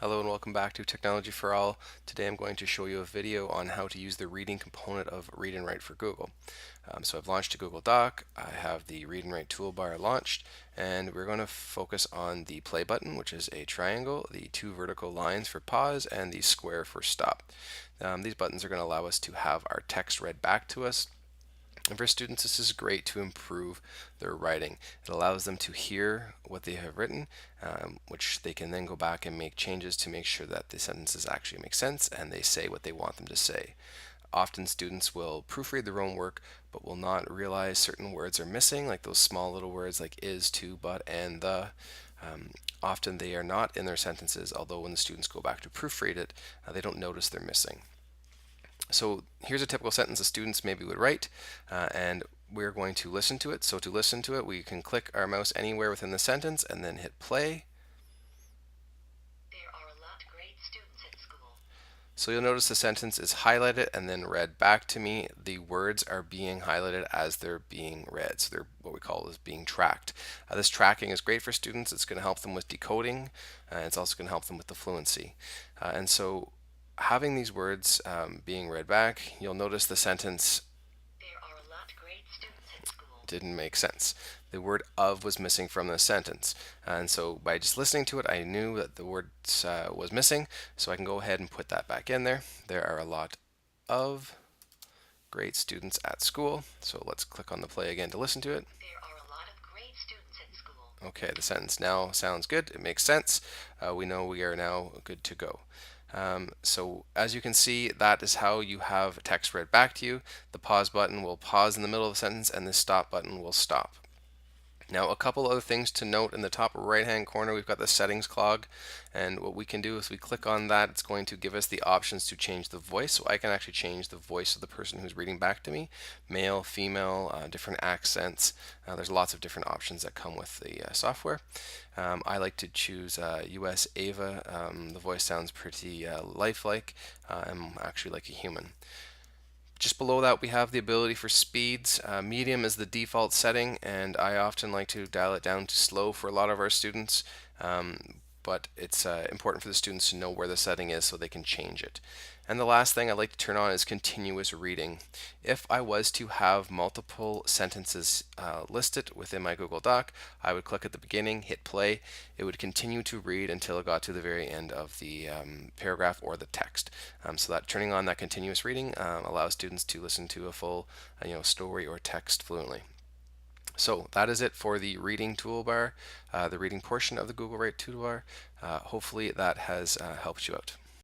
Hello and welcome back to Technology for All. Today I'm going to show you a video on how to use the reading component of Read and Write for Google. So I've launched a Google Doc, I have the Read and Write toolbar launched, and we're going to focus on the play button, which is a triangle, the two vertical lines for pause, and the square for stop. These buttons are going to allow us to have our text read back to us. And for students, this is great to improve their writing. It allows them to hear what they have written, which they can then go back and make changes to make sure that the sentences actually make sense and they say what they want them to say. Often students will proofread their own work but will not realize certain words are missing, like those small little words like is, to, but, and, the. Often they are not in their sentences, although when the students go back to proofread it, they don't notice they're missing. So here's a typical sentence the students maybe would write, and we're going to listen to it. So to listen to it, we can click our mouse anywhere within the sentence and then hit play. There are a lot of great students at school. So you'll notice the sentence is highlighted and then read back to me. The words are being highlighted as they're being read. So they're what we call is being tracked. This tracking is great for students. It's going to help them with decoding. It's also going to help them with the fluency. And so having these words being read back, you'll notice the sentence There are a lot of great students at school. didn't make sense. The word of was missing from the sentence. And so by just listening to it, I knew that the word was missing. So I can go ahead and put that back in there. There are a lot of great students at school. So let's click on the play again to listen to it. There are a lot of great students at school. Okay, the sentence now sounds good. It makes sense. We know we are now good to go. So as you can see, that is how you have text read back to you. The pause button will pause in the middle of the sentence and the stop button will stop. Now, a couple other things to note: in the top right hand corner, we've got the settings clog, and what we can do is we click on that. It's going to give us the options to change the voice. So I can actually change the voice of the person who's reading back to me: male, female, different accents. There's lots of different options that come with the software. I like to choose US Ava. The voice sounds pretty lifelike. I'm actually like a human. Just below that, we have the ability for speeds. Medium is the default setting, and I often like to dial it down to slow for a lot of our students. But it's important for the students to know where the setting is so they can change it. And the last thing I like to turn on is continuous reading. If I was to have multiple sentences listed within my Google Doc, I would click at the beginning, hit play. It would continue to read until it got to the very end of the paragraph or the text. So that turning on that continuous reading allows students to listen to a full story or text fluently. So that is it for the reading toolbar, the reading portion of the Google Write toolbar. Hopefully that has helped you out.